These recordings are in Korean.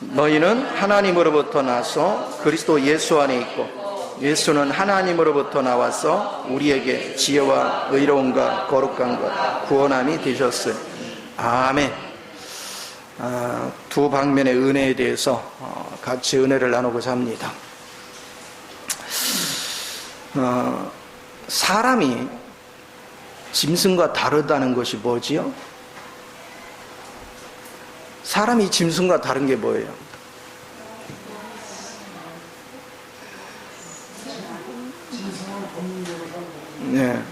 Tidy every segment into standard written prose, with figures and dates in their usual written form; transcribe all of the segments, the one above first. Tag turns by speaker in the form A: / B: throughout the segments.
A: 너희는 하나님으로부터 나서 그리스도 예수 안에 있고 예수는 하나님으로부터 나와서 우리에게 지혜와 의로움과 거룩함과 구원함이 되셨으니 아멘. 두 방면의 은혜에 대해서 같이 은혜를 나누고자 합니다. 사람이 짐승과 다르다는 것이 뭐지요? 사람이 짐승과 다른 게 뭐예요? 네.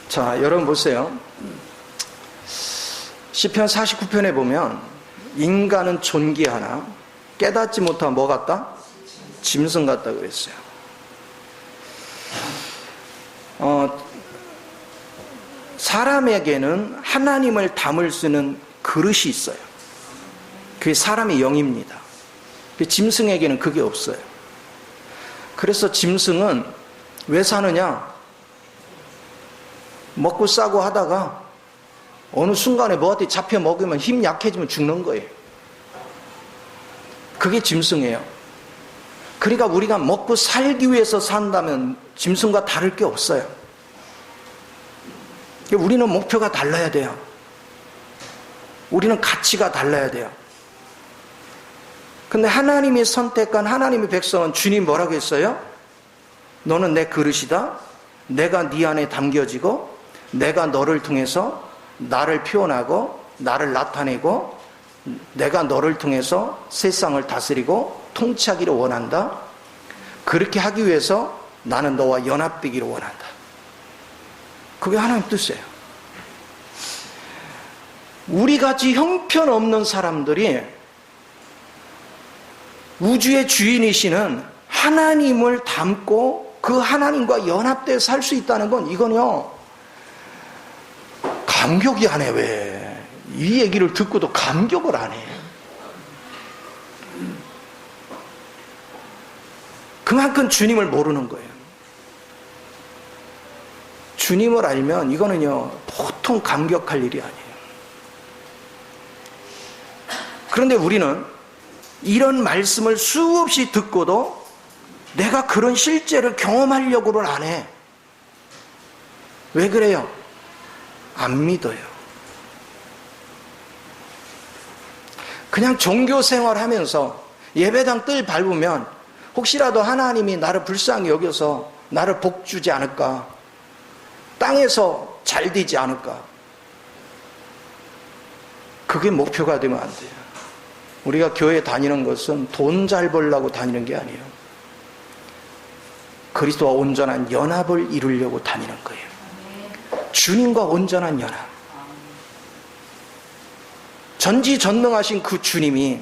A: 자, 여러분 보세요. 시편 49편에 보면 인간은 존귀하나 깨닫지 못한 뭐 같다? 짐승 같다 그랬어요. 사람에게는 하나님을 담을 수 있는 그릇이 있어요. 그게 사람의 영입니다. 짐승에게는 그게 없어요. 그래서 짐승은 왜 사느냐? 먹고 싸고 하다가 어느 순간에 뭐한테 잡혀 먹으면 힘 약해지면 죽는 거예요. 그게 짐승이에요. 그러니까 우리가 먹고 살기 위해서 산다면 짐승과 다를 게 없어요. 우리는 목표가 달라야 돼요. 우리는 가치가 달라야 돼요. 근데 하나님이 선택한 하나님의 백성은 주님 뭐라고 했어요? 너는 내 그릇이다. 내가 네 안에 담겨지고 내가 너를 통해서 나를 표현하고 나를 나타내고 내가 너를 통해서 세상을 다스리고 통치하기를 원한다. 그렇게 하기 위해서 나는 너와 연합되기를 원한다. 그게 하나님 뜻이에요. 우리같이 형편없는 사람들이 우주의 주인이시는 하나님을 닮고 그 하나님과 연합되어 살 수 있다는 건 이건요 감격이 안 해. 왜? 이 얘기를 듣고도 감격을 안 해. 그만큼 주님을 모르는 거예요. 주님을 알면 이거는요 보통 감격할 일이 아니에요. 그런데 우리는 이런 말씀을 수없이 듣고도 내가 그런 실제를 경험하려고는 안 해. 왜 그래요? 안 믿어요. 그냥 종교 생활하면서 예배당 뜰 밟으면 혹시라도 하나님이 나를 불쌍히 여겨서 나를 복 주지 않을까? 땅에서 잘 되지 않을까? 그게 목표가 되면 안 돼요. 우리가 교회 다니는 것은 돈 잘 벌려고 다니는 게 아니에요. 그리스도와 온전한 연합을 이루려고 다니는 거예요. 주님과 온전한 연합. 전지전능하신 그 주님이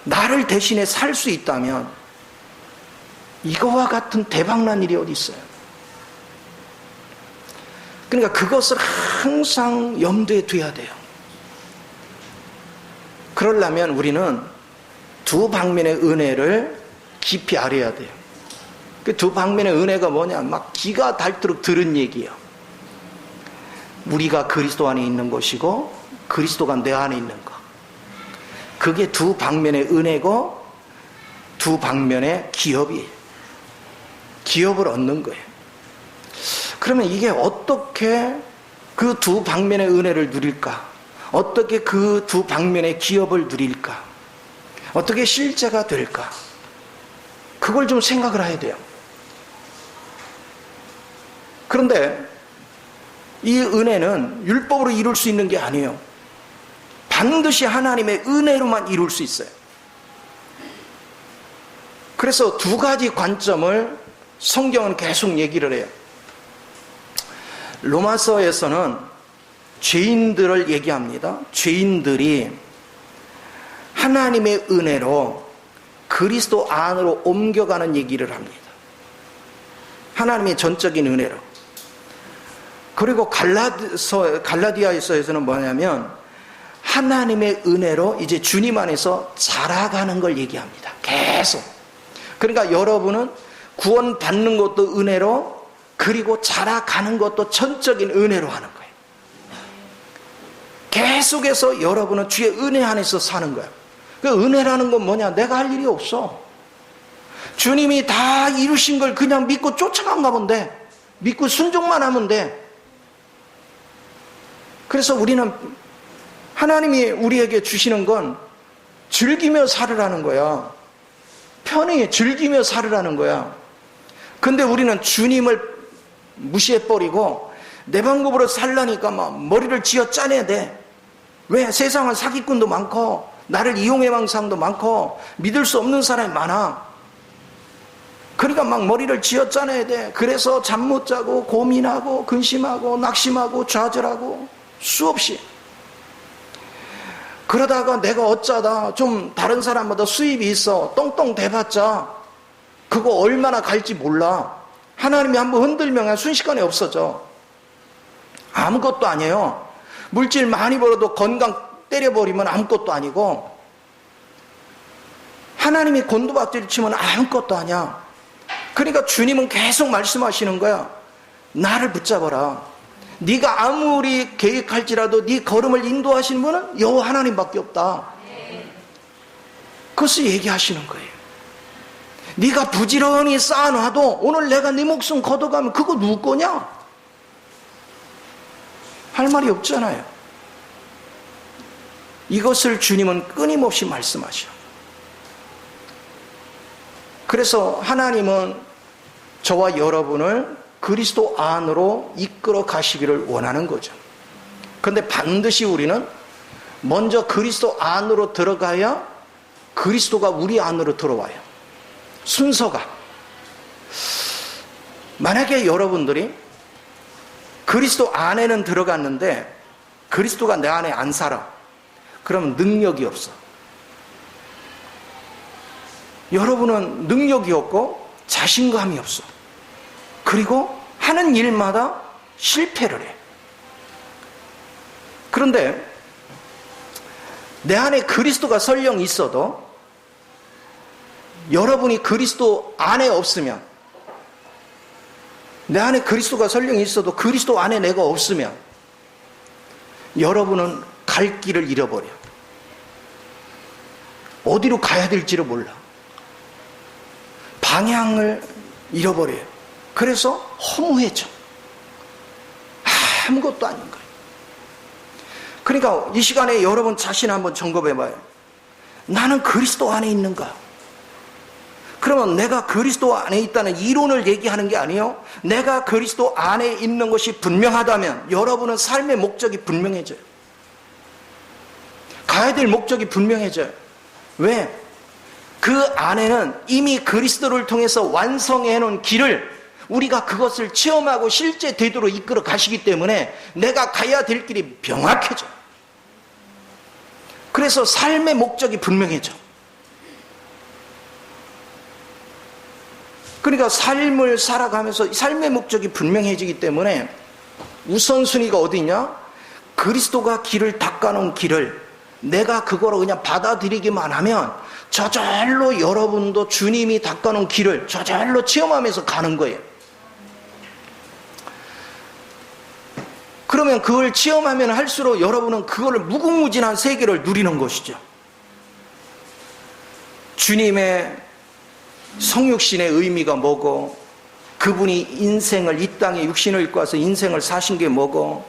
A: 나를 대신해 살 수 있다면 이거와 같은 대박난 일이 어디 있어요? 그러니까 그것을 항상 염두에 둬야 돼요. 그러려면 우리는 두 방면의 은혜를 깊이 알아야 돼요. 그 두 방면의 은혜가 뭐냐? 막 기가 닳도록 들은 얘기예요. 우리가 그리스도 안에 있는 것이고 그리스도가 내 안에 있는 것. 그게 두 방면의 은혜고 두 방면의 기업이에요. 기업을 얻는 거예요. 그러면 이게 어떻게 그 두 방면의 은혜를 누릴까? 어떻게 그 두 방면의 기업을 누릴까? 어떻게 실제가 될까? 그걸 좀 생각을 해야 돼요. 그런데 이 은혜는 율법으로 이룰 수 있는 게 아니에요. 반드시 하나님의 은혜로만 이룰 수 있어요. 그래서 두 가지 관점을 성경은 계속 얘기를 해요. 로마서에서는 죄인들을 얘기합니다. 죄인들이 하나님의 은혜로 그리스도 안으로 옮겨가는 얘기를 합니다. 하나님의 전적인 은혜로. 그리고 갈라디아서에서는 뭐냐면 하나님의 은혜로 이제 주님 안에서 자라가는 걸 얘기합니다. 계속. 그러니까 여러분은 구원받는 것도 은혜로, 그리고 자라가는 것도 전적인 은혜로 하는 거예요. 계속해서 여러분은 주의 은혜 안에서 사는 거야. 그 은혜라는 건 뭐냐? 내가 할 일이 없어. 주님이 다 이루신 걸 그냥 믿고 쫓아간 가면 돼. 믿고 순종만 하면 돼. 그래서 우리는 하나님이 우리에게 주시는 건 즐기며 살으라는 거야. 편히 즐기며 살으라는 거야. 근데 우리는 주님을 무시해버리고 내 방법으로 살라니까 막 머리를 쥐어 짜내야 돼. 왜? 세상은 사기꾼도 많고 나를 이용해 방 사람도 많고 믿을 수 없는 사람이 많아. 그러니까 막 머리를 쥐어 짜내야 돼. 그래서 잠 못 자고 고민하고 근심하고 낙심하고 좌절하고 수없이. 그러다가 내가 어쩌다 좀 다른 사람보다 수입이 있어 똥똥 대봤자 그거 얼마나 갈지 몰라. 하나님이 한번 흔들면 순식간에 없어져. 아무것도 아니에요. 물질 많이 벌어도 건강 때려버리면 아무것도 아니고, 하나님이 곤두박질 치면 아무것도 아니야. 그러니까 주님은 계속 말씀하시는 거야. 나를 붙잡아라. 네가 아무리 계획할지라도 네 걸음을 인도하시는 분은 여호와 하나님밖에 없다. 그것을 얘기하시는 거예요. 네가 부지런히 쌓아놔도 오늘 내가 네 목숨 걷어가면 그거 누구 거냐? 할 말이 없잖아요. 이것을 주님은 끊임없이 말씀하셔. 그래서 하나님은 저와 여러분을 그리스도 안으로 이끌어 가시기를 원하는 거죠. 그런데 반드시 우리는 먼저 그리스도 안으로 들어가야 그리스도가 우리 안으로 들어와요. 순서가. 만약에 여러분들이 그리스도 안에는 들어갔는데 그리스도가 내 안에 안 살아. 그러면 능력이 없어. 여러분은 능력이 없고 자신감이 없어. 그리고 하는 일마다 실패를 해. 그런데 내 안에 그리스도가 설령 있어도 여러분이 그리스도 안에 없으면, 내 안에 그리스도가 설령 있어도 그리스도 안에 내가 없으면 여러분은 갈 길을 잃어버려. 어디로 가야 될지를 몰라. 방향을 잃어버려요. 그래서 허무해져. 아무것도 아닌 거예요. 그러니까 이 시간에 여러분 자신 한번 점검해봐요. 나는 그리스도 안에 있는가? 그러면 내가 그리스도 안에 있다는 이론을 얘기하는 게 아니에요. 내가 그리스도 안에 있는 것이 분명하다면 여러분은 삶의 목적이 분명해져요. 가야 될 목적이 분명해져요. 왜? 그 안에는 이미 그리스도를 통해서 완성해 놓은 길을 우리가 그것을 체험하고 실제 되도록 이끌어 가시기 때문에 내가 가야 될 길이 명확해져. 그래서 삶의 목적이 분명해져. 그러니까 삶을 살아가면서 삶의 목적이 분명해지기 때문에 우선순위가 어디 있냐? 그리스도가 길을 닦아놓은 길을 내가 그거로 그냥 받아들이기만 하면 저절로 여러분도 주님이 닦아놓은 길을 저절로 체험하면서 가는 거예요. 그러면 그걸 체험하면 할수록 여러분은 그거를 무궁무진한 세계를 누리는 것이죠. 주님의 성육신의 의미가 뭐고, 그분이 인생을 이 땅에 육신을 입고 와서 인생을 사신 게 뭐고,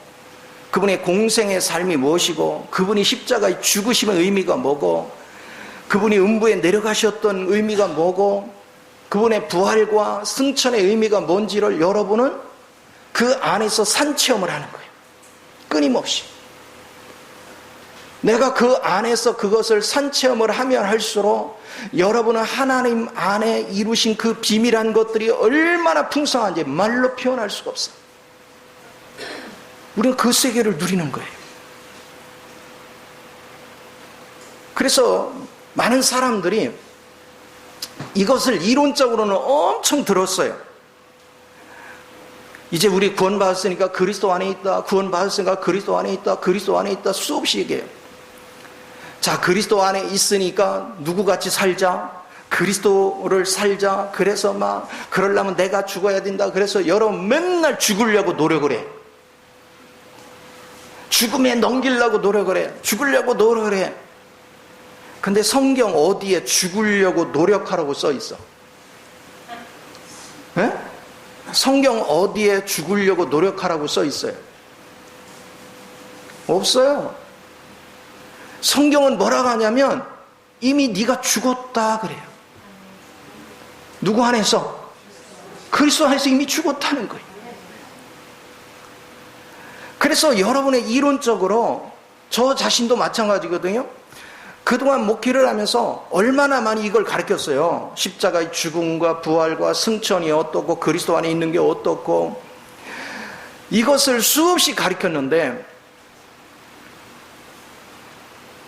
A: 그분의 공생의 삶이 무엇이고, 그분이 십자가의 죽으심의 의미가 뭐고, 그분이 음부에 내려가셨던 의미가 뭐고, 그분의 부활과 승천의 의미가 뭔지를 여러분은 그 안에서 산체험을 하는 거예요. 끊임없이. 내가 그 안에서 그것을 산체험을 하면 할수록 여러분은 하나님 안에 이루신 그 비밀한 것들이 얼마나 풍성한지 말로 표현할 수가 없어요. 우리는 그 세계를 누리는 거예요. 그래서 많은 사람들이 이것을 이론적으로는 엄청 들었어요. 이제 우리 구원받았으니까 그리스도 안에 있다, 구원받았으니까 그리스도 안에 있다, 그리스도 안에 있다, 수없이 얘기해요. 자, 그리스도 안에 있으니까 누구같이 살자, 그리스도를 살자, 그래서 막 그러려면 내가 죽어야 된다, 그래서 여러분 맨날 죽으려고 노력을 해. 죽음에 넘기려고 노력을 해. 죽으려고 노력을 해. 근데 성경 어디에 죽으려고 노력하라고 써 있어? 에? 성경 어디에 죽으려고 노력하라고 써 있어요? 없어요. 성경은 뭐라고 하냐면 이미 네가 죽었다 그래요. 누구 안에서? 그리스도 안에서 이미 죽었다는 거예요. 그래서 여러분의 이론적으로 저 자신도 마찬가지거든요. 그동안 목회를 하면서 얼마나 많이 이걸 가르쳤어요. 십자가의 죽음과 부활과 승천이 어떻고 그리스도 안에 있는 게 어떻고 이것을 수없이 가르쳤는데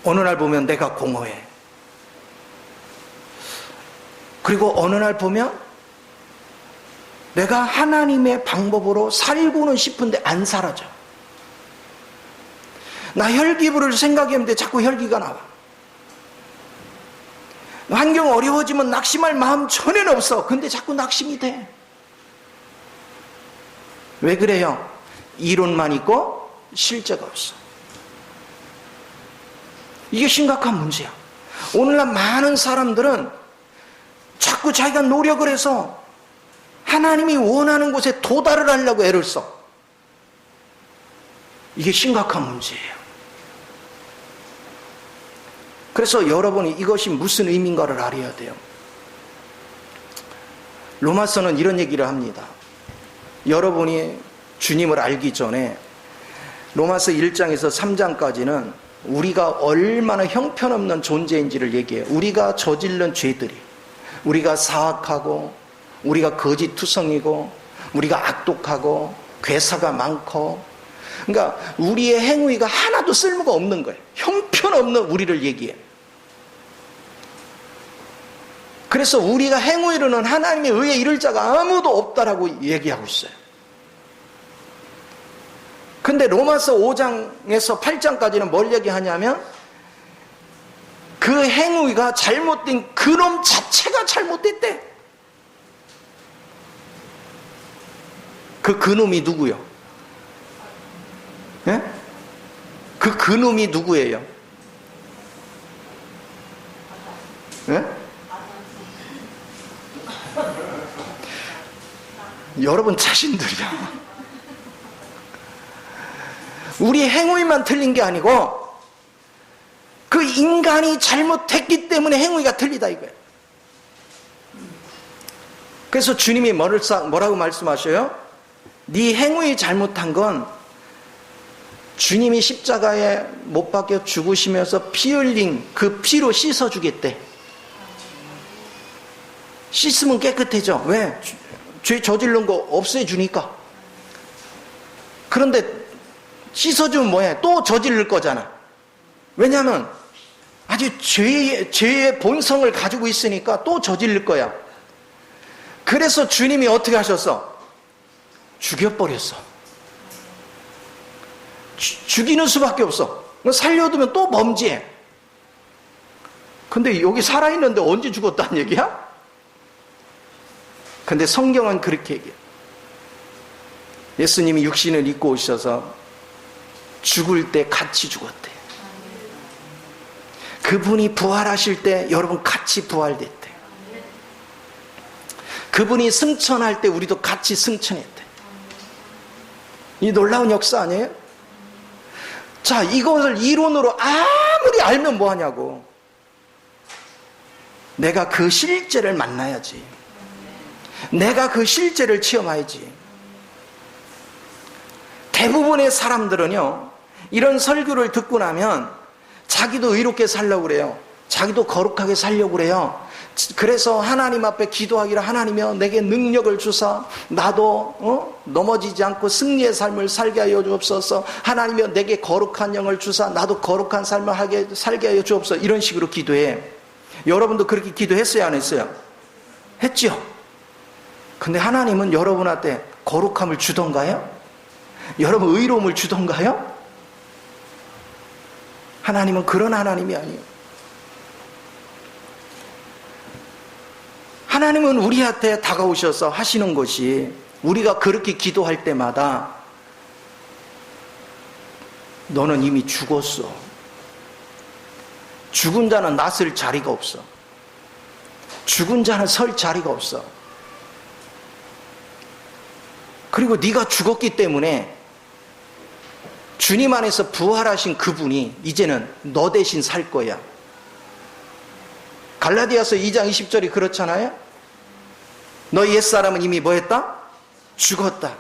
A: 어느 날 보면 내가 공허해. 그리고 어느 날 보면 내가 하나님의 방법으로 살고는 싶은데 안 살아져. 나 혈기 부를 생각했는데 자꾸 혈기가 나와. 환경 어려워지면 낙심할 마음 전혀 없어. 근데 자꾸 낙심이 돼. 왜 그래요? 이론만 있고 실제가 없어. 이게 심각한 문제야. 오늘날 많은 사람들은 자꾸 자기가 노력을 해서 하나님이 원하는 곳에 도달을 하려고 애를 써. 이게 심각한 문제예요. 그래서 여러분이 이것이 무슨 의미인가를 알아야 돼요. 로마서는 이런 얘기를 합니다. 여러분이 주님을 알기 전에 로마서 1장에서 3장까지는 우리가 얼마나 형편없는 존재인지를 얘기해요. 우리가 저지른 죄들이, 우리가 사악하고 우리가 거짓투성이고 우리가 악독하고 괴사가 많고, 그러니까 우리의 행위가 하나도 쓸모가 없는 거예요. 형편없는 우리를 얘기해. 그래서 우리가 행위로는 하나님의 의에 이를 자가 아무도 없다라고 얘기하고 있어요. 근데 로마서 5장에서 8장까지는 뭘 얘기하냐면 그 행위가 잘못된 그놈 자체가 잘못됐대. 그 그놈이 누구요? 예? 그 그놈이 누구예요? 예? 여러분 자신들이야. 우리 행위만 틀린 게 아니고 그 인간이 잘못했기 때문에 행위가 틀리다 이거예요. 그래서 주님이 뭐라고 말씀하셔요? 네 행위 잘못한 건 주님이 십자가에 못 박혀 죽으시면서 피 흘린 그 피로 씻어주겠대. 씻으면 깨끗해져. 왜? 죄 저지른 거 없애주니까. 그런데 씻어주면 뭐해? 또 저지를 거잖아. 왜냐하면 아주 죄의 본성을 가지고 있으니까 또 저지를 거야. 그래서 주님이 어떻게 하셨어? 죽여버렸어. 죽이는 수밖에 없어. 살려두면 또 범죄해. 근데 여기 살아있는데 언제 죽었다는 얘기야? 근데 성경은 그렇게 얘기해. 예수님이 육신을 입고 오셔서 죽을 때 같이 죽었대. 그분이 부활하실 때 여러분 같이 부활됐대. 그분이 승천할 때 우리도 같이 승천했대. 이 놀라운 역사 아니에요? 자, 이것을 이론으로 아무리 알면 뭐하냐고. 내가 그 실제를 만나야지. 내가 그 실제를 체험해야지. 대부분의 사람들은요, 이런 설교를 듣고 나면 자기도 의롭게 살려고 그래요. 자기도 거룩하게 살려고 그래요. 그래서 하나님 앞에 기도하기를, 하나님이여 내게 능력을 주사 나도 넘어지지 않고 승리의 삶을 살게 하여 주옵소서. 하나님이여 내게 거룩한 영을 주사 나도 거룩한 삶을 살게 하여 주옵소서. 이런 식으로 기도해. 여러분도 그렇게 기도했어요, 안 했어요? 했죠. 근데 하나님은 여러분한테 거룩함을 주던가요? 여러분 의로움을 주던가요? 하나님은 그런 하나님이 아니에요. 하나님은 우리한테 다가오셔서 하시는 것이, 우리가 그렇게 기도할 때마다 너는 이미 죽었어. 죽은 자는 낫을 자리가 없어. 죽은 자는 설 자리가 없어. 그리고 네가 죽었기 때문에 주님 안에서 부활하신 그분이 이제는 너 대신 살 거야. 갈라디아서 2장 20절이 그렇잖아요. 너 옛사람은 이미 뭐 했다? 죽었다.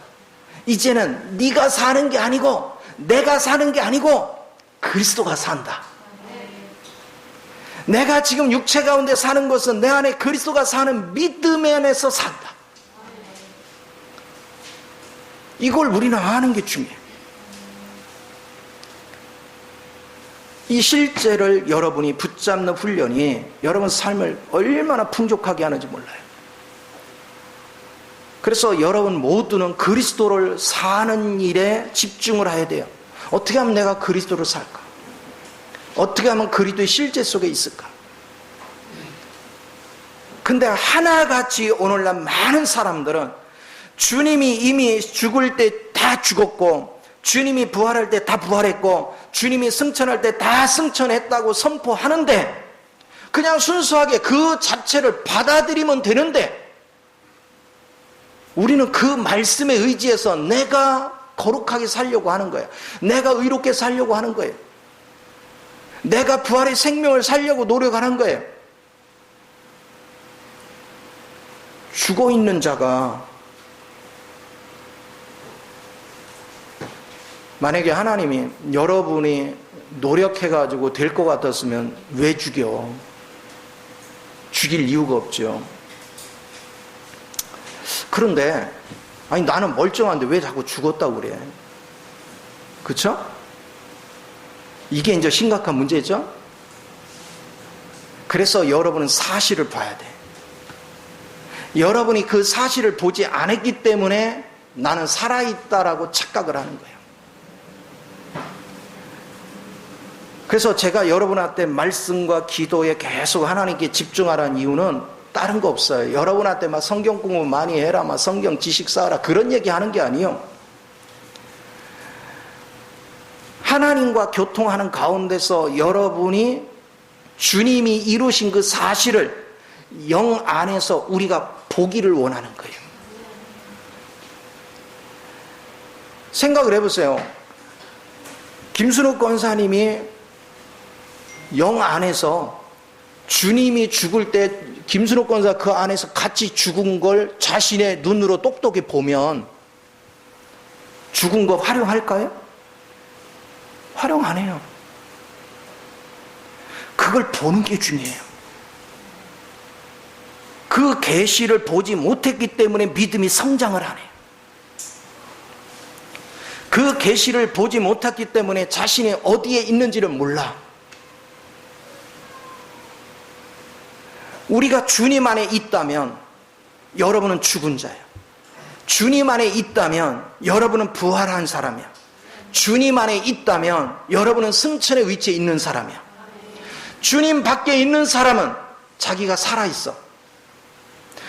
A: 이제는 네가 사는 게 아니고 내가 사는 게 아니고 그리스도가 산다. 내가 지금 육체 가운데 사는 것은 내 안에 그리스도가 사는 믿음 안에서 산다. 이걸 우리는 아는 게 중요해요. 이 실제를 여러분이 붙잡는 훈련이 여러분 삶을 얼마나 풍족하게 하는지 몰라요. 그래서 여러분 모두는 그리스도를 사는 일에 집중을 해야 돼요. 어떻게 하면 내가 그리스도를 살까? 어떻게 하면 그리스도의 실제 속에 있을까? 근데 하나같이 오늘날 많은 사람들은 주님이 이미 죽을 때 다 죽었고 주님이 부활할 때 다 부활했고 주님이 승천할 때 다 승천했다고 선포하는데 그냥 순수하게 그 자체를 받아들이면 되는데 우리는 그 말씀에 의지해서 내가 거룩하게 살려고 하는 거예요. 내가 의롭게 살려고 하는 거예요. 내가 부활의 생명을 살려고 노력하는 거예요. 죽어있는 자가 만약에 하나님이 여러분이 노력해가지고 될 것 같았으면 왜 죽여? 죽일 이유가 없죠. 그런데 아니 나는 멀쩡한데 왜 자꾸 죽었다고 그래? 그쵸? 이게 이제 심각한 문제죠? 그래서 여러분은 사실을 봐야 돼. 여러분이 그 사실을 보지 않았기 때문에 나는 살아있다라고 착각을 하는 거예요. 그래서 제가 여러분한테 말씀과 기도에 계속 하나님께 집중하라는 이유는 다른 거 없어요. 여러분한테 막 성경 공부 많이 해라, 막 성경 지식 쌓아라 그런 얘기 하는 게 아니에요. 하나님과 교통하는 가운데서 여러분이 주님이 이루신 그 사실을 영 안에서 우리가 보기를 원하는 거예요. 생각을 해보세요. 김순욱 권사님이 영 안에서 주님이 죽을 때 김순욱 권사 그 안에서 같이 죽은 걸 자신의 눈으로 똑똑히 보면 죽은 거 활용할까요? 활용 안 해요. 그걸 보는 게 중요해요. 그 계시를 보지 못했기 때문에 믿음이 성장을 안 해요. 그 계시를 보지 못했기 때문에 자신이 어디에 있는지를 몰라. 우리가 주님 안에 있다면 여러분은 죽은 자예요. 주님 안에 있다면 여러분은 부활한 사람이야. 주님 안에 있다면 여러분은 승천의 위치에 있는 사람이야. 주님 밖에 있는 사람은 자기가 살아있어.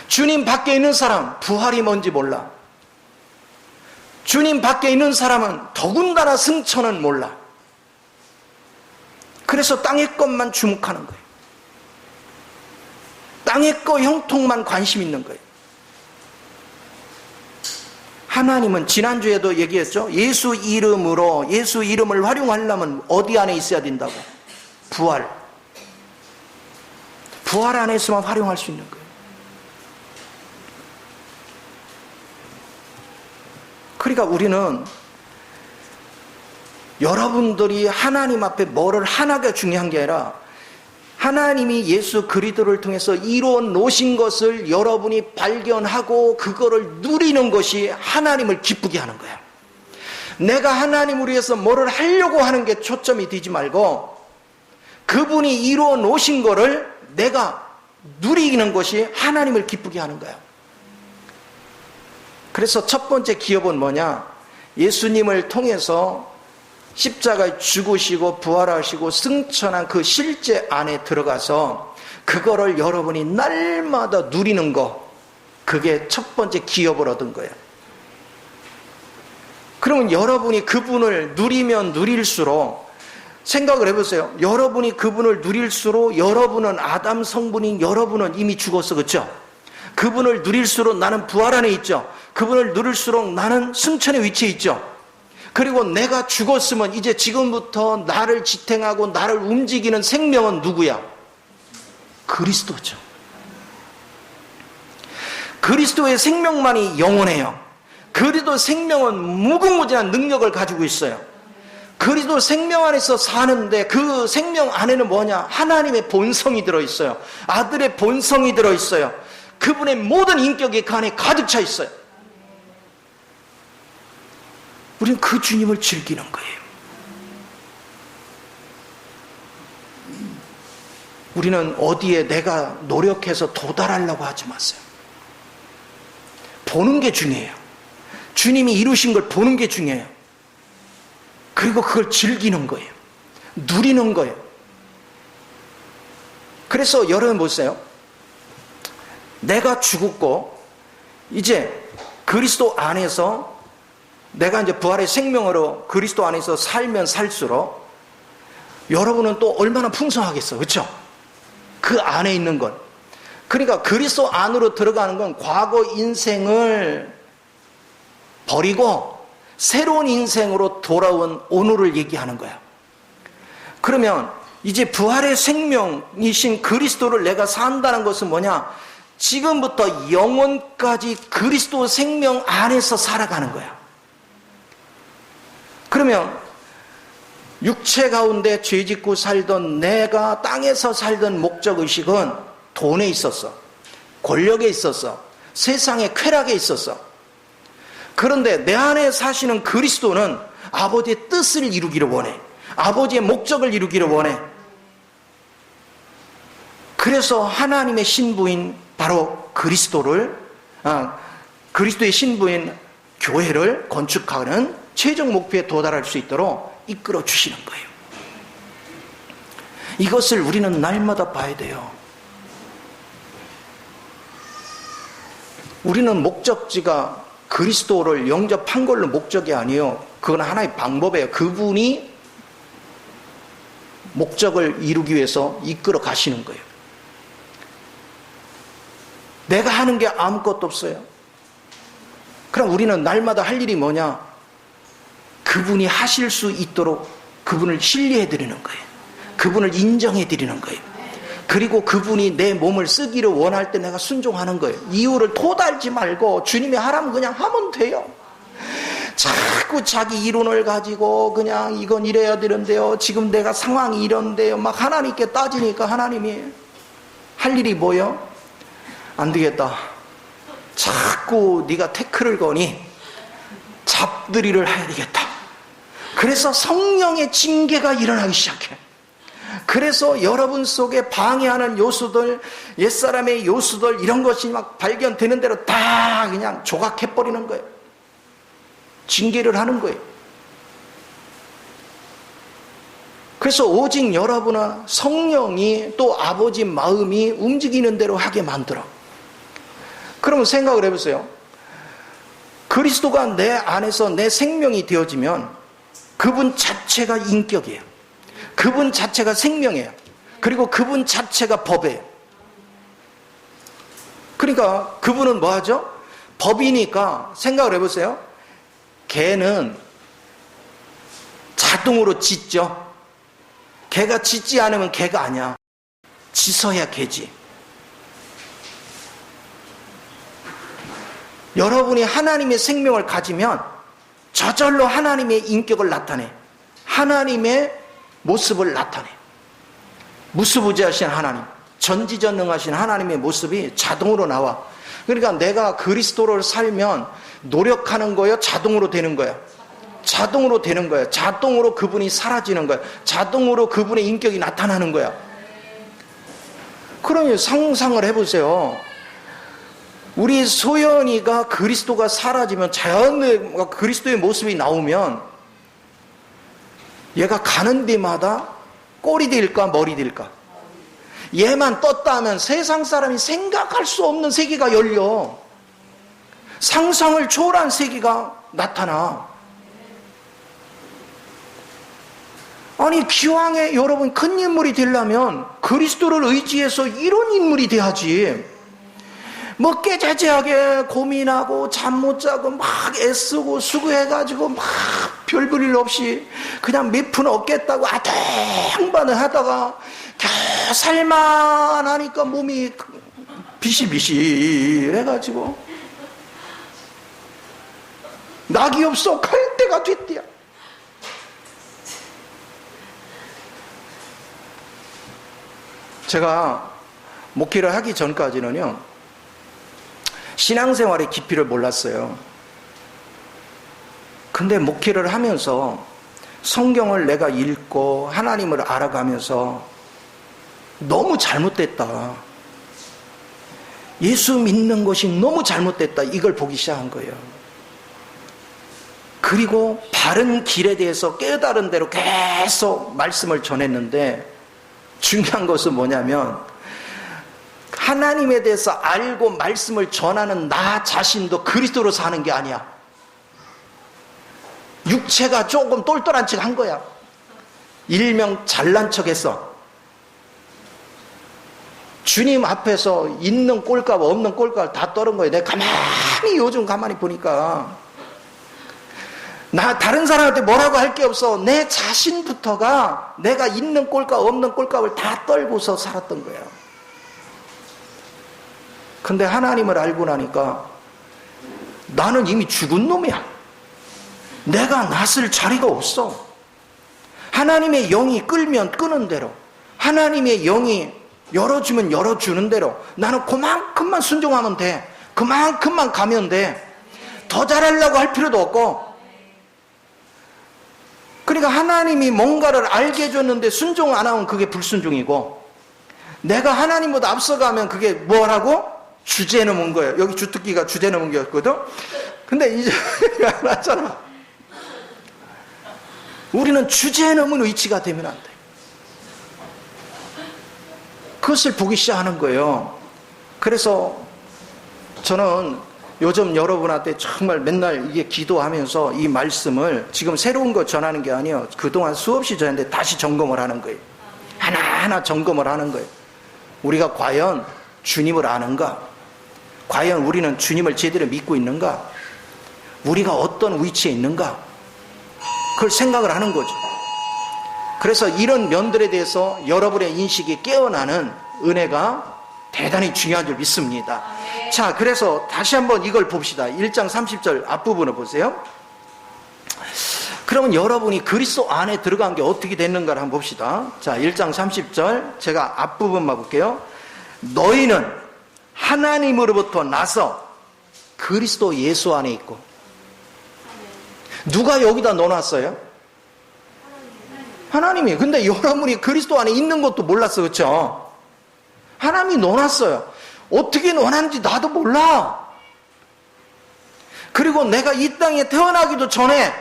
A: 주님 밖에 있는 사람 부활이 뭔지 몰라. 주님 밖에 있는 사람은 더군다나 승천은 몰라. 그래서 땅의 것만 주목하는 거예요. 땅의 거 형통만 관심 있는 거예요. 하나님은 지난주에도 얘기했죠. 예수 이름으로 예수 이름을 활용하려면 어디 안에 있어야 된다고? 부활. 부활 안에서만 활용할 수 있는 거예요. 그러니까 우리는 여러분들이 하나님 앞에 뭐를 하나가 중요한 게 아니라 하나님이 예수 그리스도를 통해서 이루어 놓으신 것을 여러분이 발견하고 그거를 누리는 것이 하나님을 기쁘게 하는 거야. 내가 하나님을 위해서 뭐를 하려고 하는 게 초점이 되지 말고 그분이 이루어 놓으신 거를 내가 누리는 것이 하나님을 기쁘게 하는 거야. 그래서 첫 번째 기업은 뭐냐? 예수님을 통해서 십자가에 죽으시고 부활하시고 승천한 그 실제 안에 들어가서 그거를 여러분이 날마다 누리는 거, 그게 첫 번째 기업을 얻은 거예요. 그러면 여러분이 그분을 누리면 누릴수록 생각을 해보세요. 여러분이 그분을 누릴수록 여러분은 아담 성분인 여러분은 이미 죽었어. 그렇죠? 그분을 누릴수록 나는 부활 안에 있죠. 그분을 누릴수록 나는 승천의 위치에 있죠. 그리고 내가 죽었으면 이제 지금부터 나를 지탱하고 나를 움직이는 생명은 누구야? 그리스도죠. 그리스도의 생명만이 영원해요. 그리스도 생명은 무궁무진한 능력을 가지고 있어요. 그리스도 생명 안에서 사는데 그 생명 안에는 뭐냐? 하나님의 본성이 들어있어요. 아들의 본성이 들어있어요. 그분의 모든 인격이 그 안에 가득 차 있어요. 우리는 그 주님을 즐기는 거예요. 우리는 어디에 내가 노력해서 도달하려고 하지 마세요. 보는 게 중요해요. 주님이 이루신 걸 보는 게 중요해요. 그리고 그걸 즐기는 거예요. 누리는 거예요. 그래서 여러분 보세요. 내가 죽었고 이제 그리스도 안에서 내가 이제 부활의 생명으로 그리스도 안에서 살면 살수록 여러분은 또 얼마나 풍성하겠어. 그렇죠? 그 안에 있는 건. 그러니까 그리스도 안으로 들어가는 건 과거 인생을 버리고 새로운 인생으로 돌아온 오늘을 얘기하는 거야. 그러면 이제 부활의 생명이신 그리스도를 내가 산다는 것은 뭐냐? 지금부터 영원까지 그리스도 생명 안에서 살아가는 거야. 그러면 육체 가운데 죄짓고 살던 내가 땅에서 살던 목적의식은 돈에 있었어. 권력에 있었어. 세상의 쾌락에 있었어. 그런데 내 안에 사시는 그리스도는 아버지의 뜻을 이루기를 원해. 아버지의 목적을 이루기를 원해. 그래서 하나님의 신부인 바로 그리스도의 신부인 교회를 건축하는 최종 목표에 도달할 수 있도록 이끌어 주시는 거예요. 이것을 우리는 날마다 봐야 돼요. 우리는 목적지가 그리스도를 영접한 걸로 목적이 아니에요. 그건 하나의 방법이에요. 그분이 목적을 이루기 위해서 이끌어 가시는 거예요. 내가 하는 게 아무것도 없어요. 그럼 우리는 날마다 할 일이 뭐냐? 그분이 하실 수 있도록 그분을 신뢰해 드리는 거예요. 그분을 인정해 드리는 거예요. 그리고 그분이 내 몸을 쓰기를 원할 때 내가 순종하는 거예요. 이유를 토달지 말고 주님이 하라면 그냥 하면 돼요. 자꾸 자기 이론을 가지고 그냥 이건 이래야 되는데요. 지금 내가 상황이 이런데요. 막 하나님께 따지니까 하나님이 할 일이 뭐예요? 안 되겠다. 자꾸 네가 태클을 거니 잡들이를 해야 되겠다. 그래서 성령의 징계가 일어나기 시작해. 그래서 여러분 속에 방해하는 요소들, 옛사람의 요소들 이런 것이 막 발견되는 대로 다 그냥 조각해버리는 거예요. 징계를 하는 거예요. 그래서 오직 여러분은 성령이 또 아버지 마음이 움직이는 대로 하게 만들어. 그러면 생각을 해보세요. 그리스도가 내 안에서 내 생명이 되어지면 그분 자체가 인격이에요. 그분 자체가 생명이에요. 그리고 그분 자체가 법이에요. 그러니까 그분은 뭐 하죠? 법이니까 생각을 해보세요. 개는 자동으로 짖죠. 개가 짖지 않으면 개가 아니야. 짖어야 개지. 여러분이 하나님의 생명을 가지면 저절로 하나님의 인격을 나타내. 하나님의 모습을 나타내. 무수부지하신 하나님, 전지전능하신 하나님의 모습이 자동으로 나와. 그러니까 내가 그리스도를 살면 노력하는 거예요? 자동으로 되는 거예요? 자동으로 되는 거예요. 자동으로 그분이 사라지는 거예요. 자동으로 그분의 인격이 나타나는 거예요. 그러면 상상을 해보세요. 우리 소연이가 그리스도가 사라지면 자연의 그리스도의 모습이 나오면 얘가 가는 데마다 꼴이 될까 머리 될까? 얘만 떴다 하면 세상 사람이 생각할 수 없는 세계가 열려. 상상을 초월한 세계가 나타나. 아니 기왕에 여러분 큰 인물이 되려면 그리스도를 의지해서 이런 인물이 돼야지. 뭐 깨자재하게 고민하고 잠 못 자고 막 애쓰고 수고해가지고 막 별 볼 일 없이 그냥 몇 푼 얻겠다고 아등바등 하다가 겨우 살만하니까 몸이 비실비실해가지고 낙이 없어 갈 때가 됐대요. 제가 목회를 하기 전까지는요, 신앙생활의 깊이를 몰랐어요. 근데 목회를 하면서 성경을 내가 읽고 하나님을 알아가면서 너무 잘못됐다, 예수 믿는 것이 너무 잘못됐다, 이걸 보기 시작한 거예요. 그리고 바른 길에 대해서 깨달은 대로 계속 말씀을 전했는데, 중요한 것은 뭐냐면 하나님에 대해서 알고 말씀을 전하는 나 자신도 그리스도로 사는 게 아니야. 육체가 조금 똘똘한 척 한 거야. 일명 잘난 척 했어. 주님 앞에서 있는 꼴값 없는 꼴값 다 떨은 거예요. 내가 요즘 가만히 보니까 나 다른 사람한테 뭐라고 할 게 없어. 내 자신부터가 내가 있는 꼴값 없는 꼴값을 다 떨고서 살았던 거예요. 근데 하나님을 알고 나니까 나는 이미 죽은 놈이야. 내가 낫을 자리가 없어. 하나님의 영이 끌면 끄는 대로, 하나님의 영이 열어주면 열어주는 대로 나는 그만큼만 순종하면 돼. 그만큼만 가면 돼. 더 잘하려고 할 필요도 없고. 그러니까 하나님이 뭔가를 알게 해줬는데 순종 안 하면 그게 불순종이고, 내가 하나님보다 앞서가면 그게 뭐라고? 주제 넘은 거예요. 여기 주특기가 주제 넘은 거였거든. 근데 이제 안 하잖아. 우리는 주제 넘은 의치가 되면 안 돼. 그것을 보기 시작하는 거예요. 그래서 저는 요즘 여러분한테 정말 맨날 이게 기도하면서 이 말씀을 지금 새로운 거 전하는 게 아니에요. 그동안 수없이 전했는데 다시 점검을 하는 거예요. 하나하나 점검을 하는 거예요. 우리가 과연 주님을 아는가? 과연 우리는 주님을 제대로 믿고 있는가? 우리가 어떤 위치에 있는가? 그걸 생각을 하는 거죠. 그래서 이런 면들에 대해서 여러분의 인식이 깨어나는 은혜가 대단히 중요한 줄 믿습니다. 자, 그래서 다시 한번 이걸 봅시다. 1장 30절 앞부분을 보세요. 그러면 여러분이 그리스도 안에 들어간 게 어떻게 됐는가를 한번 봅시다. 자, 1장 30절 제가 앞부분만 볼게요. 너희는 하나님으로부터 나서 그리스도 예수 안에 있고. 누가 여기다 넣어놨어요? 하나님이. 근데 여러분이 그리스도 안에 있는 것도 몰랐어, 그렇죠? 하나님이 넣어놨어요. 어떻게 넣어놨는지 나도 몰라. 그리고 내가 이 땅에 태어나기도 전에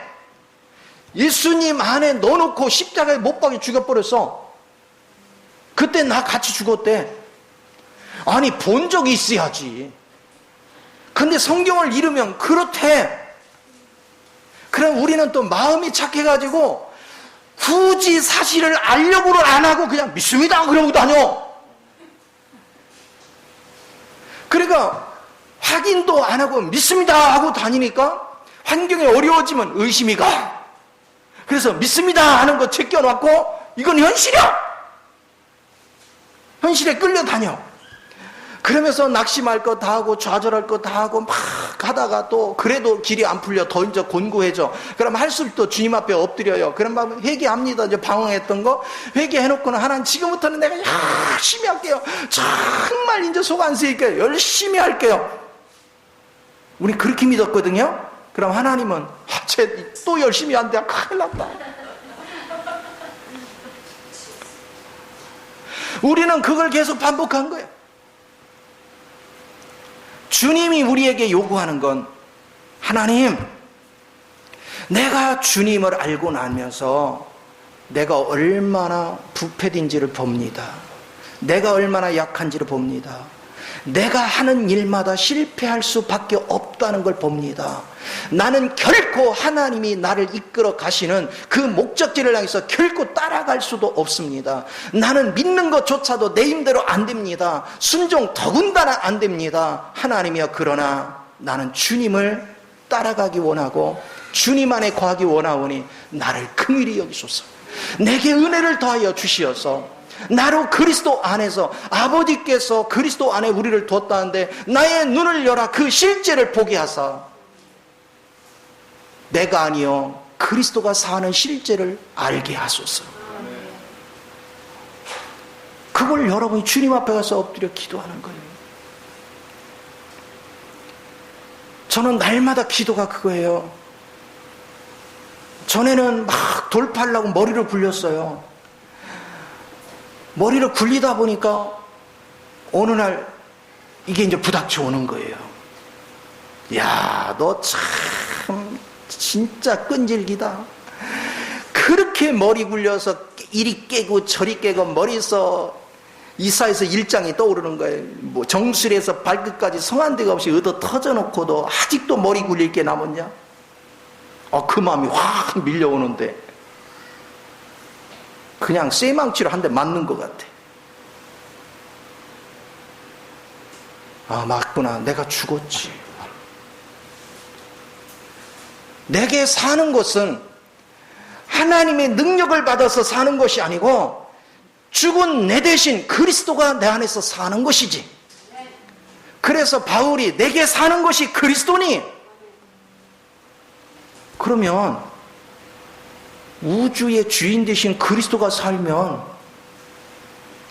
A: 예수님 안에 넣어놓고 십자가에 못 박여 죽여버렸어. 그때 나 같이 죽었대. 아니, 본 적이 있어야지. 근데 성경을 읽으면 그렇대. 그럼 우리는 또 마음이 착해가지고 굳이 사실을 알려고는 안 하고 그냥 믿습니다 그러고 다녀. 그러니까 확인도 안 하고 믿습니다 하고 다니니까 환경이 어려워지면 의심이 가. 그래서 믿습니다 하는 거 제껴놓고 이건 현실이야. 현실에 끌려다녀. 그러면서 낙심할 거 다 하고 좌절할 거 다 하고 막 하다가 또 그래도 길이 안 풀려. 더 이제 곤고해져. 그럼 할수록 또 주님 앞에 엎드려요. 그럼 막 회개합니다. 이제 방황했던 거 회개해놓고는 하나님 지금부터는 내가 열심히 할게요. 정말 이제 속 안 쓰일게요. 열심히 할게요. 우리 그렇게 믿었거든요. 그럼 하나님은 쟤 또 열심히 한대. 큰일 났다. 우리는 그걸 계속 반복한 거예요. 주님이 우리에게 요구하는 건, 하나님, 내가 주님을 알고 나면서 내가 얼마나 부패된지를 봅니다. 내가 얼마나 약한지를 봅니다. 내가 하는 일마다 실패할 수밖에 없다는 걸 봅니다. 나는 결코 하나님이 나를 이끌어 가시는 그 목적지를 향해서 결코 따라갈 수도 없습니다. 나는 믿는 것조차도 내 힘대로 안 됩니다. 순종 더군다나 안 됩니다. 하나님이여, 그러나 나는 주님을 따라가기 원하고 주님 안에 거하기 원하오니 나를 긍휼히 여기소서. 내게 은혜를 더하여 주시어서 나로 그리스도 안에서, 아버지께서 그리스도 안에 우리를 두었다는데 나의 눈을 열어 그 실제를 보게 하사 내가 아니요 그리스도가 사는 실제를 알게 하소서. 그걸 여러분이 주님 앞에 가서 엎드려 기도하는 거예요. 저는 날마다 기도가 그거예요. 전에는 막 돌파하려고 머리를 굴렸어요. 머리를 굴리다 보니까 어느 날 이게 이제 부닥쳐 오는 거예요. 야, 너 참 진짜 끈질기다. 그렇게 머리 굴려서 이리 깨고 저리 깨고 머리에서 이사에서 일장이 떠오르는 거예요. 뭐 정수리에서 발끝까지 성한 데가 없이 얻어 터져놓고도 아직도 머리 굴릴 게 남았냐? 그 마음이 확 밀려오는데 그냥 쇠망치로 한 대 맞는 것 같아. 맞구나. 내가 죽었지. 내게 사는 것은 하나님의 능력을 받아서 사는 것이 아니고 죽은 내 대신 그리스도가 내 안에서 사는 것이지. 그래서 바울이 내게 사는 것이 그리스도니, 그러면 우주의 주인 되신 그리스도가 살면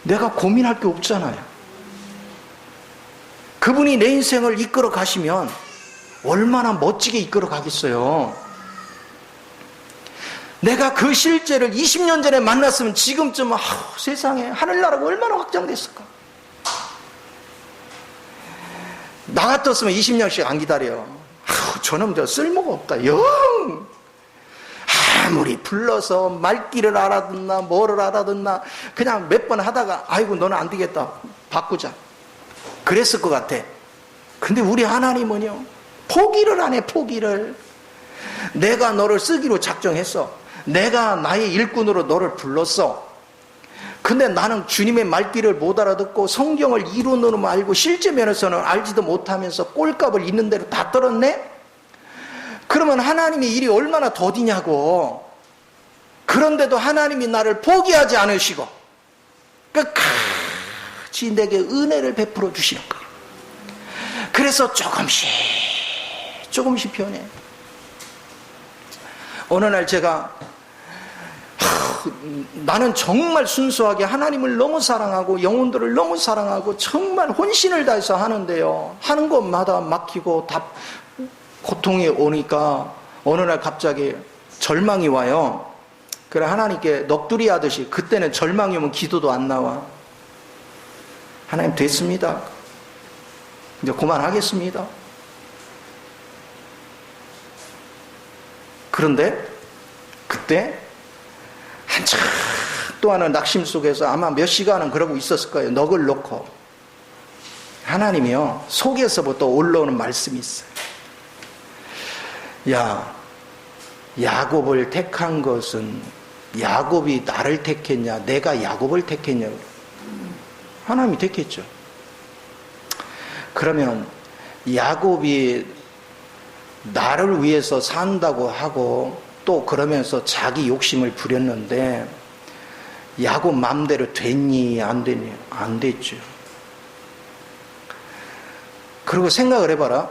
A: 내가 고민할 게 없잖아요. 그분이 내 인생을 이끌어 가시면 얼마나 멋지게 이끌어 가겠어요. 내가 그 실제를 20년 전에 만났으면 지금쯤 세상에 하늘나라가 얼마나 확장됐을까. 나 같았으면 20년씩 안 기다려. 저놈 저 쓸모가 없다. 영 아무리 불러서 말귀를 알아듣나 뭐를 알아듣나 그냥 몇 번 하다가 아이고 너는 안 되겠다 바꾸자 그랬을 것 같아. 근데 우리 하나님은요, 포기를 안 해. 포기를. 내가 너를 쓰기로 작정했어. 내가 나의 일꾼으로 너를 불렀어. 근데 나는 주님의 말귀를 못 알아듣고 성경을 이론으로만 알고 실제 면에서는 알지도 못하면서 꼴값을 있는 대로 다 떨었네? 그러면 하나님의 일이 얼마나 더디냐고. 그런데도 하나님이 나를 포기하지 않으시고 끝까지 내게 은혜를 베풀어 주시는 거예요. 그래서 조금씩 변해. 어느 날 제가 나는 정말 순수하게 하나님을 너무 사랑하고 영혼들을 너무 사랑하고 정말 혼신을 다해서 하는데요, 하는 것마다 막히고 고통이 오니까 어느 날 갑자기 절망이 와요. 그래 하나님께 넋두리 하듯이, 그때는 절망이 오면 기도도 안 나와. 하나님 됐습니다. 이제 그만하겠습니다. 그런데 그때 한참 동안은 낙심 속에서 아마 몇 시간은 그러고 있었을 거예요. 넋을 놓고. 하나님이요, 속에서부터 올라오는 말씀이 있어요. 야, 야곱을 택한 것은 야곱이 나를 택했냐, 내가 야곱을 택했냐. 하나님이 택했죠. 그러면 야곱이 나를 위해서 산다고 하고 또 그러면서 자기 욕심을 부렸는데 야곱 마음대로 됐니 안 됐니? 안 됐죠. 그리고 생각을 해봐라.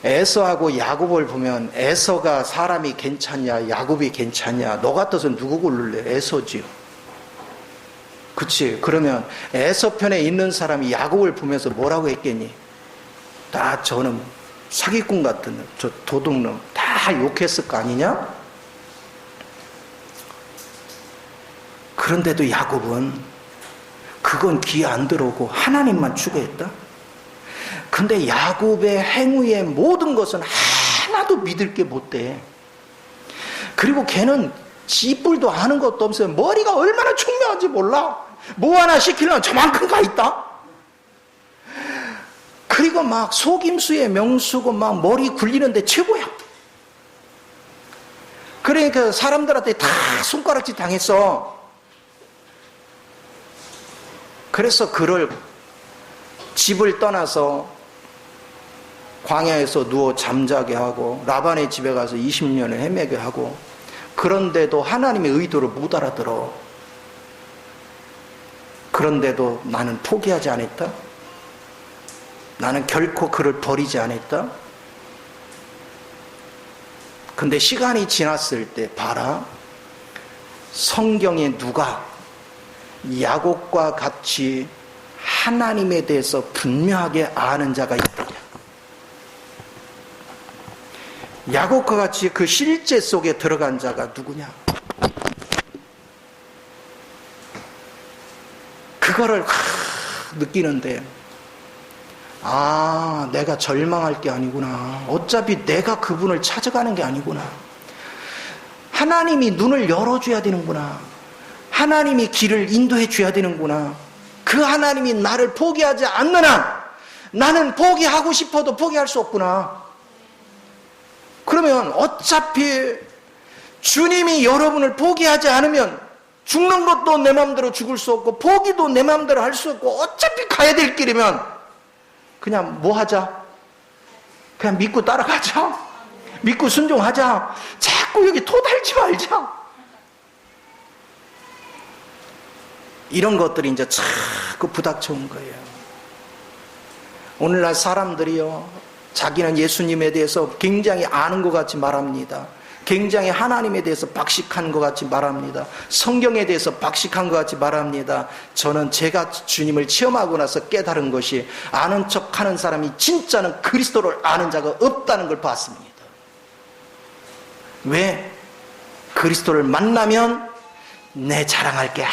A: 에서하고 야곱을 보면 에서가 사람이 괜찮냐 야곱이 괜찮냐, 너 같아서 누구 고를래? 에서지요. 그치? 그러면 에서 편에 있는 사람이 야곱을 보면서 뭐라고 했겠니? 다 저놈 사기꾼 같은 저 도둑놈 다 욕했을 거 아니냐? 그런데도 야곱은 그건 귀에 안 들어오고 하나님만 추구했다. 근데 야곱의 행위의 모든 것은 하나도 믿을 게 못 돼. 그리고 걔는 지뿔도 아는 것도 없어요. 머리가 얼마나 총명한지 몰라. 뭐 하나 시키려면 저만큼 가 있다. 그리고 막 속임수에 명수고 막 머리 굴리는데 최고야. 그러니까 사람들한테 다 손가락질 당했어. 그래서 그를 집을 떠나서 광야에서 누워 잠자게 하고 라반의 집에 가서 20년을 헤매게 하고, 그런데도 하나님의 의도를 못 알아들어. 그런데도 나는 포기하지 않았다. 나는 결코 그를 버리지 않았다. 근데 시간이 지났을 때 봐라, 성경에 누가 야곱과 같이 하나님에 대해서 분명하게 아는 자가 있더냐. 야곱과 같이 그 실제 속에 들어간 자가 누구냐. 그거를 느끼는데, 아, 내가 절망할 게 아니구나. 어차피 내가 그분을 찾아가는 게 아니구나. 하나님이 눈을 열어줘야 되는구나. 하나님이 길을 인도해 줘야 되는구나. 그 하나님이 나를 포기하지 않는 한 나는 포기하고 싶어도 포기할 수 없구나. 그러면 어차피 주님이 여러분을 포기하지 않으면 죽는 것도 내 마음대로 죽을 수 없고 포기도 내 마음대로 할 수 없고, 어차피 가야 될 길이면 그냥 뭐 하자? 그냥 믿고 따라가자. 믿고 순종하자. 자꾸 여기 토달지 말자. 이런 것들이 이제 자꾸 부닥쳐온 거예요. 오늘날 사람들이요, 자기는 예수님에 대해서 굉장히 아는 것 같이 말합니다. 굉장히 하나님에 대해서 박식한 것 같이 말합니다. 성경에 대해서 박식한 것 같이 말합니다. 저는 제가 주님을 체험하고 나서 깨달은 것이, 아는 척하는 사람이 진짜는 그리스도를 아는 자가 없다는 걸 봤습니다. 왜? 그리스도를 만나면 내 자랑할 게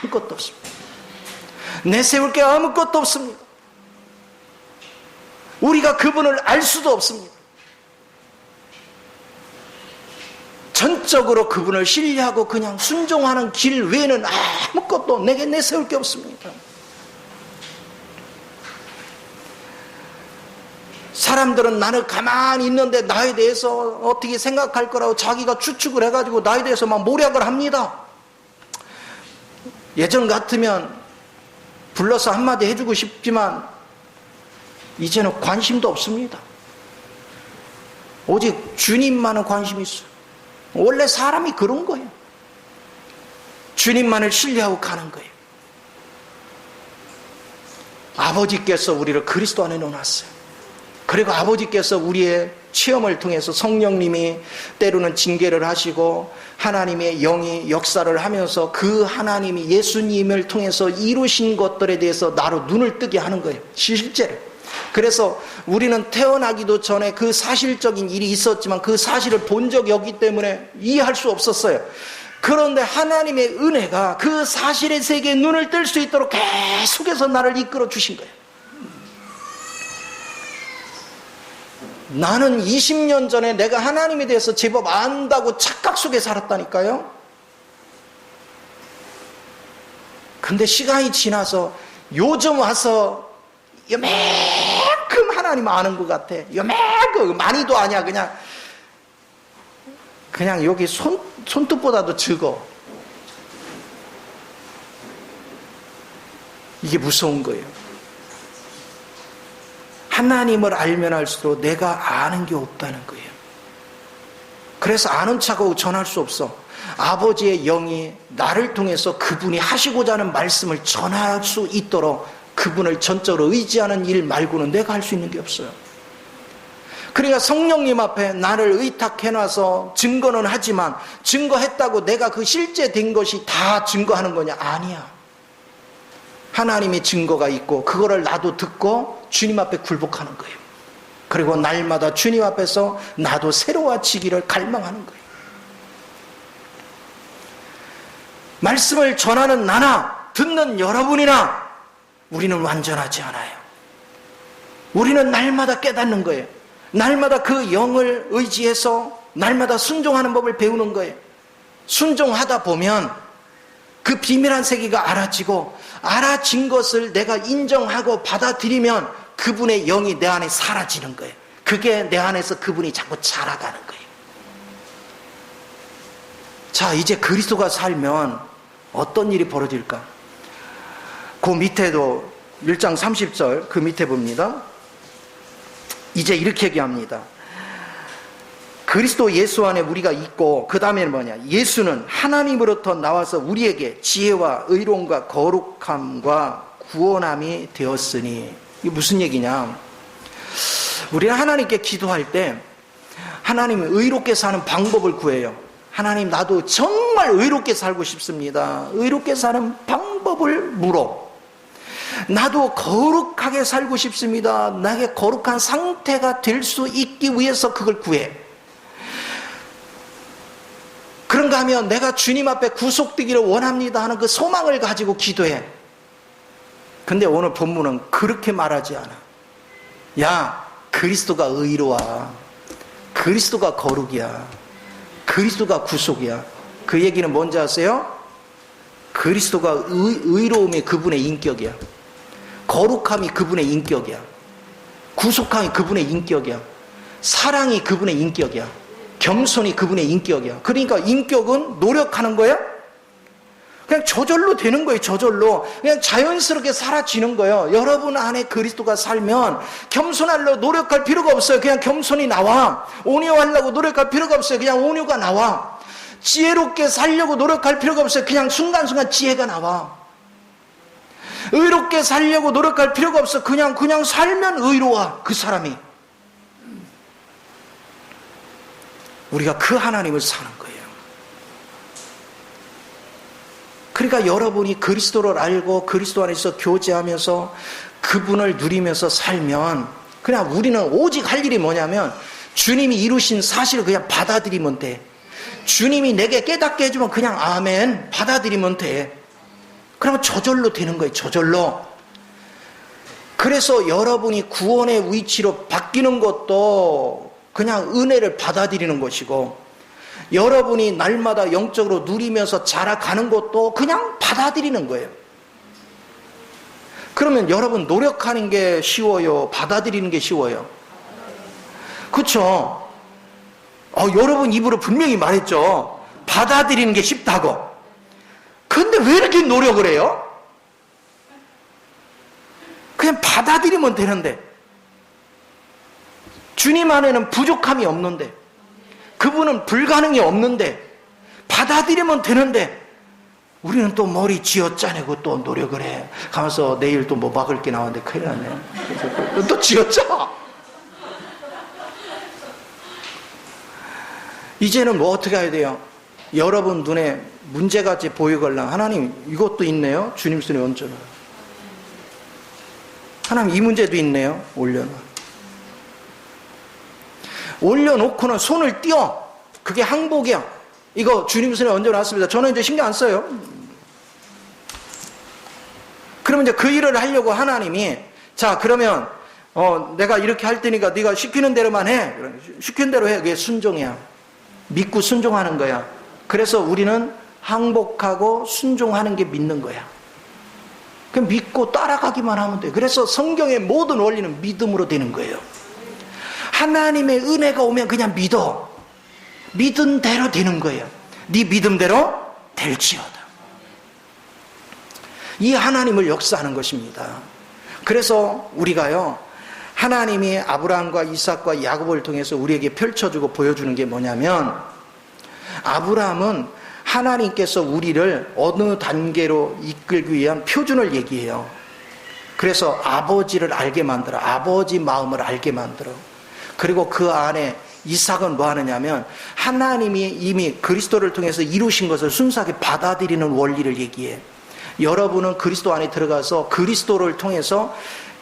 A: 아무것도 없습니다. 내세울 게 아무것도 없습니다. 우리가 그분을 알 수도 없습니다. 전적으로 그분을 신뢰하고 그냥 순종하는 길 외에는 아무것도 내게 내세울 게 없습니다. 사람들은 나는 가만히 있는데 나에 대해서 어떻게 생각할 거라고 자기가 추측을 해가지고 나에 대해서 막 모략을 합니다. 예전 같으면 불러서 한마디 해주고 싶지만 이제는 관심도 없습니다. 오직 주님만은 관심이 있어요. 원래 사람이 그런 거예요. 주님만을 신뢰하고 가는 거예요. 아버지께서 우리를 그리스도 안에 넣어놨어요. 그리고 아버지께서 우리의 체험을 통해서 성령님이 때로는 징계를 하시고 하나님의 영이 역사를 하면서 그 하나님이 예수님을 통해서 이루신 것들에 대해서 나로 눈을 뜨게 하는 거예요. 실제로. 그래서 우리는 태어나기도 전에 그 사실적인 일이 있었지만 그 사실을 본 적이 없기 때문에 이해할 수 없었어요. 그런데 하나님의 은혜가 그 사실의 세계에 눈을 뜰 수 있도록 계속해서 나를 이끌어 주신 거예요. 나는 20년 전에 내가 하나님에 대해서 제법 안다고 착각 속에 살았다니까요. 근데 시간이 지나서 요즘 와서 요만큼 하나님 아는 것 같아. 요만큼, 많이도 아니야. 그냥 여기 손톱보다도 적어. 이게 무서운 거예요. 하나님을 알면 알수록 내가 아는 게 없다는 거예요. 그래서 아는 척하고 전할 수 없어. 아버지의 영이 나를 통해서 그분이 하시고자 하는 말씀을 전할 수 있도록 그분을 전적으로 의지하는 일 말고는 내가 할 수 있는 게 없어요. 그러니까 성령님 앞에 나를 의탁해놔서 증거는 하지만 증거했다고 내가 그 실제 된 것이 다 증거하는 거냐? 아니야. 하나님의 증거가 있고 그거를 나도 듣고 주님 앞에 굴복하는 거예요. 그리고 날마다 주님 앞에서 나도 새로워지기를 갈망하는 거예요. 말씀을 전하는 나나 듣는 여러분이나 우리는 완전하지 않아요. 우리는 날마다 깨닫는 거예요. 날마다 그 영을 의지해서 날마다 순종하는 법을 배우는 거예요. 순종하다 보면 그 비밀한 세계가 알아지고 알아진 것을 내가 인정하고 받아들이면 그분의 영이 내 안에 사라지는 거예요. 그게 내 안에서 그분이 자꾸 자라가는 거예요. 자, 이제 그리스도가 살면 어떤 일이 벌어질까? 그 밑에도 1장 30절 그 밑에 봅니다. 이제 이렇게 얘기합니다. 그리스도 예수 안에 우리가 있고, 그 다음에는 뭐냐? 예수는 하나님으로부터 나와서 우리에게 지혜와 의로움과 거룩함과 구원함이 되었으니. 이게 무슨 얘기냐? 우리는 하나님께 기도할 때 하나님이 의롭게 사는 방법을 구해요. 하나님, 나도 정말 의롭게 살고 싶습니다. 의롭게 사는 방법을 물어. 나도 거룩하게 살고 싶습니다. 나에게 거룩한 상태가 될 수 있기 위해서 그걸 구해. 그런가 하면 내가 주님 앞에 구속되기를 원합니다 하는 그 소망을 가지고 기도해. 근데 오늘 본문은 그렇게 말하지 않아. 야, 그리스도가 의로와, 그리스도가 거룩이야, 그리스도가 구속이야. 그 얘기는 뭔지 아세요? 그리스도가 의로움이 그분의 인격이야. 거룩함이 그분의 인격이야. 구속함이 그분의 인격이야. 사랑이 그분의 인격이야. 겸손이 그분의 인격이야. 그러니까 인격은 노력하는 거야? 그냥 저절로 되는 거예요. 저절로 그냥 자연스럽게 사라지는 거예요. 여러분 안에 그리스도가 살면 겸손하려고 노력할 필요가 없어요. 그냥 겸손이 나와. 온유하려고 노력할 필요가 없어요. 그냥 온유가 나와. 지혜롭게 살려고 노력할 필요가 없어요. 그냥 순간순간 지혜가 나와. 의롭게 살려고 노력할 필요가 없어. 그냥 살면 의로워, 그 사람이. 우리가 그 하나님을 사는 거예요. 그러니까 여러분이 그리스도를 알고 그리스도 안에서 교제하면서 그분을 누리면서 살면, 그냥 우리는 오직 할 일이 뭐냐면 주님이 이루신 사실을 그냥 받아들이면 돼. 주님이 내게 깨닫게 해주면 그냥 아멘 받아들이면 돼. 그러면 저절로 되는 거예요. 저절로. 그래서 여러분이 구원의 위치로 바뀌는 것도 그냥 은혜를 받아들이는 것이고, 여러분이 날마다 영적으로 누리면서 자라가는 것도 그냥 받아들이는 거예요. 그러면 여러분 노력하는 게 쉬워요? 받아들이는 게 쉬워요? 그렇죠? 여러분 입으로 분명히 말했죠. 받아들이는 게 쉽다고. 근데 왜 이렇게 노력을 해요? 그냥 받아들이면 되는데. 주님 안에는 부족함이 없는데, 그분은 불가능이 없는데, 받아들이면 되는데, 우리는 또 머리 쥐어짜내고 또 노력을 해. 가면서 내일 또 뭐 막을 게 나왔는데 큰일 났네. 그래서 또 쥐어짜. 이제는 뭐 어떻게 해야 돼요? 여러분 눈에 문제같이 보이걸랑, 하나님 이것도 있네요. 주님 손에 얹어놔. 하나님 이 문제도 있네요. 올려놔. 올려놓고는 손을 띄어. 그게 항복이야. 이거 주님 손에 얹어놨습니다. 저는 이제 신경 안 써요. 그러면 이제 그 일을 하려고 하나님이, 자 그러면 내가 이렇게 할 테니까 네가 시키는 대로만 해. 시키는 대로 해. 그게 순종이야. 믿고 순종하는 거야. 그래서 우리는 항복하고 순종하는 게 믿는 거야. 그냥 믿고 따라가기만 하면 돼. 그래서 성경의 모든 원리는 믿음으로 되는 거예요. 하나님의 은혜가 오면 그냥 믿어. 믿은 대로 되는 거예요. 네 믿음대로 될지어다. 이 하나님을 역사하는 것입니다. 그래서 우리가요, 하나님이 아브라함과 이삭과 야곱을 통해서 우리에게 펼쳐주고 보여주는 게 뭐냐면, 아브라함은 하나님께서 우리를 어느 단계로 이끌기 위한 표준을 얘기해요. 그래서 아버지를 알게 만들어. 아버지 마음을 알게 만들어. 그리고 그 안에 이삭은 뭐 하느냐면, 하나님이 이미 그리스도를 통해서 이루신 것을 순수하게 받아들이는 원리를 얘기해. 여러분은 그리스도 안에 들어가서 그리스도를 통해서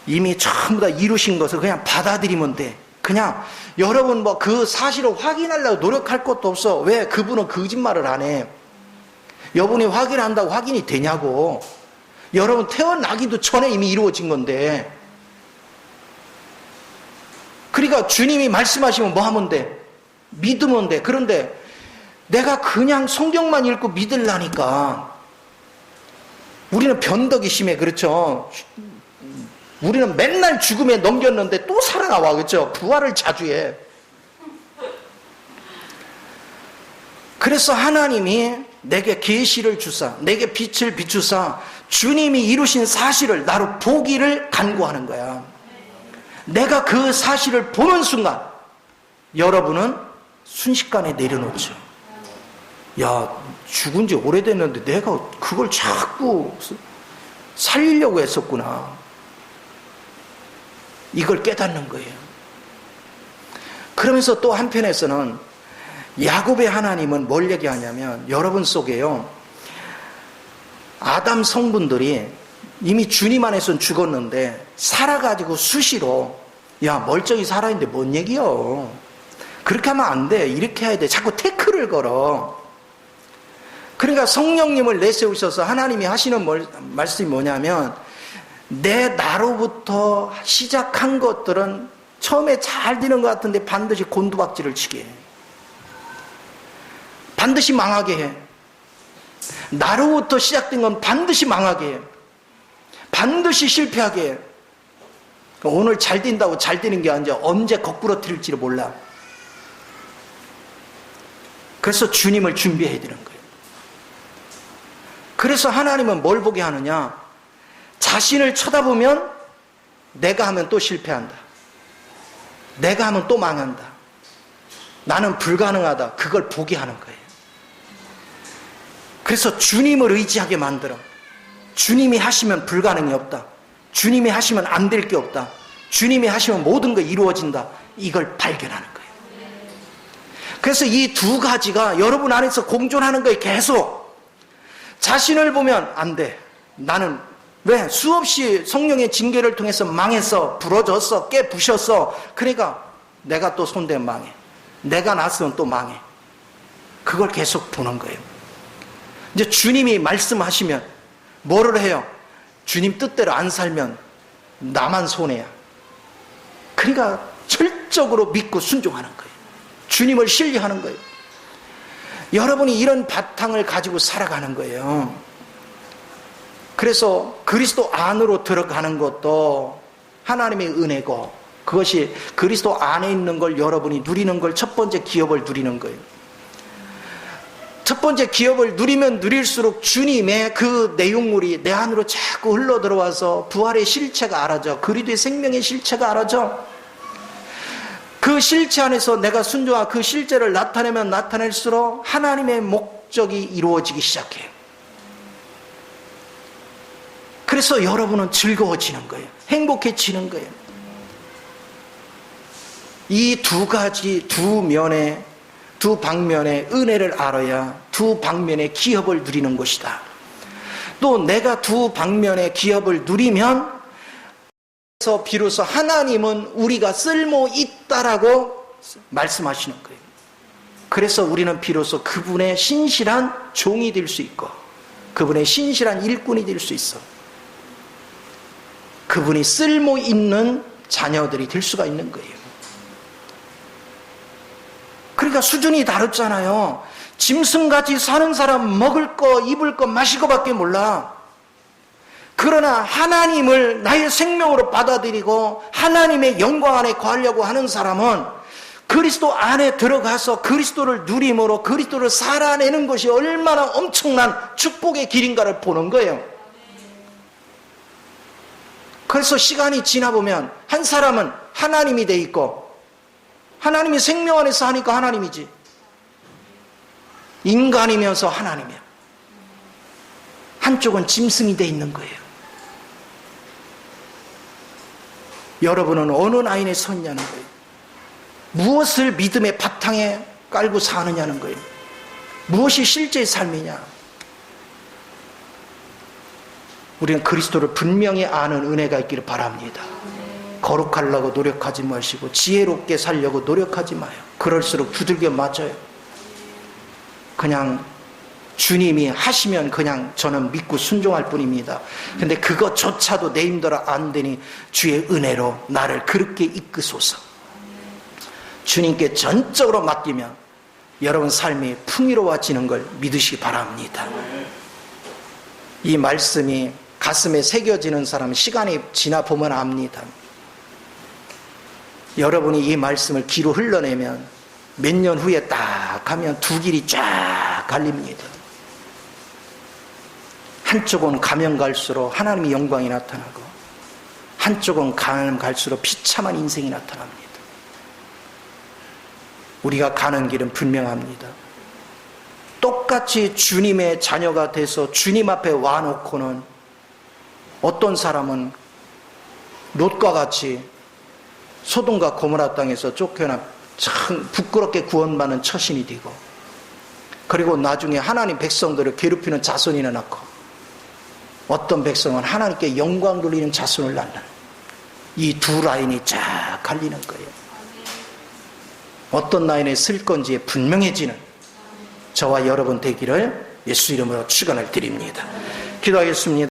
A: 이미 전부 다 이루신 것을 그냥 받아들이면 돼. 그냥 여러분 뭐 그 사실을 확인하려고 노력할 것도 없어. 왜? 그분은 거짓말을 안 해. 여러분이 확인한다고 확인이 되냐고. 여러분 태어나기도 전에 이미 이루어진 건데. 그러니까 주님이 말씀하시면 뭐 하면 돼? 믿으면 돼. 그런데 내가 그냥 성경만 읽고 믿으려니까 우리는 변덕이 심해. 그렇죠? 우리는 맨날 죽음에 넘겼는데 또 살아나와, 그렇죠? 부활을 자주 해. 그래서 하나님이 내게 계시를 주사, 내게 빛을 비추사 주님이 이루신 사실을 나로 보기를 간구하는 거야. 내가 그 사실을 보는 순간 여러분은 순식간에 내려놓죠. 야, 죽은 지 오래됐는데 내가 그걸 자꾸 살리려고 했었구나. 이걸 깨닫는 거예요. 그러면서 또 한편에서는 야곱의 하나님은 뭘 얘기하냐면, 여러분 속에요, 아담 성분들이 이미 주님 안에서는 죽었는데 살아가지고 수시로, 야, 멀쩡히 살아있는데 뭔 얘기요? 그렇게 하면 안 돼. 이렇게 해야 돼. 자꾸 태클을 걸어. 그러니까 성령님을 내세우셔서 하나님이 하시는 말씀이 뭐냐면, 내 나로부터 시작한 것들은 처음에 잘 되는 것 같은데 반드시 곤두박질을 치게 해. 반드시 망하게 해. 나로부터 시작된 건 반드시 망하게 해. 반드시 실패하게 해. 오늘 잘 된다고 잘 되는 게 아니라 언제 거꾸로 틀릴지를 몰라. 그래서 주님을 준비해야 되는 거예요. 그래서 하나님은 뭘 보게 하느냐? 자신을 쳐다보면 내가 하면 또 실패한다. 내가 하면 또 망한다. 나는 불가능하다. 그걸 보게 하는 거예요. 그래서 주님을 의지하게 만들어. 주님이 하시면 불가능이 없다. 주님이 하시면 안 될 게 없다. 주님이 하시면 모든 게 이루어진다. 이걸 발견하는 거예요. 그래서 이 두 가지가 여러분 안에서 공존하는 거예요. 계속. 자신을 보면 안 돼. 나는 왜? 수없이 성령의 징계를 통해서 망했어. 부러졌어. 깨부셨어. 그러니까 내가 또 손대면 망해. 내가 났으면 또 망해. 그걸 계속 보는 거예요. 이제 주님이 말씀하시면 뭐를 해요? 주님 뜻대로 안 살면 나만 손해야. 그러니까 철저하로 믿고 순종하는 거예요. 주님을 신뢰하는 거예요. 여러분이 이런 바탕을 가지고 살아가는 거예요. 그래서 그리스도 안으로 들어가는 것도 하나님의 은혜고, 그것이 그리스도 안에 있는 걸 여러분이 누리는 걸 첫 번째 기업을 누리는 거예요. 첫 번째 기업을 누리면 누릴수록 주님의 그 내용물이 내 안으로 자꾸 흘러 들어와서 부활의 실체가 알아져. 그리스도의 생명의 실체가 알아져. 그 실체 안에서 내가 순종한 그 실체를 나타내면 나타낼수록 하나님의 목적이 이루어지기 시작해요. 그래서 여러분은 즐거워지는 거예요. 행복해지는 거예요. 이 두 가지, 두 방면의 은혜를 알아야 두 방면의 기업을 누리는 것이다. 또 내가 두 방면의 기업을 누리면 그래서 비로소 하나님은 우리가 쓸모 있다라고 말씀하시는 거예요. 그래서 우리는 비로소 그분의 신실한 종이 될 수 있고 그분의 신실한 일꾼이 될 수 있어. 그분이 쓸모 있는 자녀들이 될 수가 있는 거예요. 그러니까 수준이 다르잖아요. 짐승같이 사는 사람 먹을 거, 입을 거, 마실 거밖에 몰라. 그러나 하나님을 나의 생명으로 받아들이고 하나님의 영광 안에 거하려고 하는 사람은 그리스도 안에 들어가서 그리스도를 누림으로 그리스도를 살아내는 것이 얼마나 엄청난 축복의 길인가를 보는 거예요. 그래서 시간이 지나보면 한 사람은 하나님이 돼 있고 하나님이 생명 안에서 하니까 하나님이지. 인간이면서 하나님이야. 한쪽은 짐승이 돼 있는 거예요. 여러분은 어느 라인에 서 있냐는 거예요. 무엇을 믿음의 바탕에 깔고 사느냐는 거예요. 무엇이 실제의 삶이냐. 우리는 그리스도를 분명히 아는 은혜가 있기를 바랍니다. 거룩하려고 노력하지 마시고 지혜롭게 살려고 노력하지 마요. 그럴수록 두들겨 맞아요. 그냥 주님이 하시면 그냥 저는 믿고 순종할 뿐입니다. 근데 그것조차도 내 힘대로 안 되니 주의 은혜로 나를 그렇게 이끄소서. 주님께 전적으로 맡기면 여러분 삶이 풍요로워지는 걸 믿으시기 바랍니다. 이 말씀이 가슴에 새겨지는 사람은 시간이 지나 보면 압니다. 여러분이 이 말씀을 귀로 흘러내면 몇 년 후에 딱 가면 두 길이 쫙 갈립니다. 한쪽은 가면 갈수록 하나님의 영광이 나타나고 한쪽은 가면 갈수록 비참한 인생이 나타납니다. 우리가 가는 길은 분명합니다. 똑같이 주님의 자녀가 돼서 주님 앞에 와놓고는 어떤 사람은 롯과 같이 소돔과 고모라 땅에서 쫓겨나 참 부끄럽게 구원받는 처신이 되고, 그리고 나중에 하나님 백성들을 괴롭히는 자손이 낳고, 어떤 백성은 하나님께 영광 돌리는 자손을 낳는, 이 두 라인이 쫙 갈리는 거예요. 어떤 라인에 쓸 건지 분명해지는 저와 여러분 되기를 예수 이름으로 축원을 드립니다. 기도하겠습니다.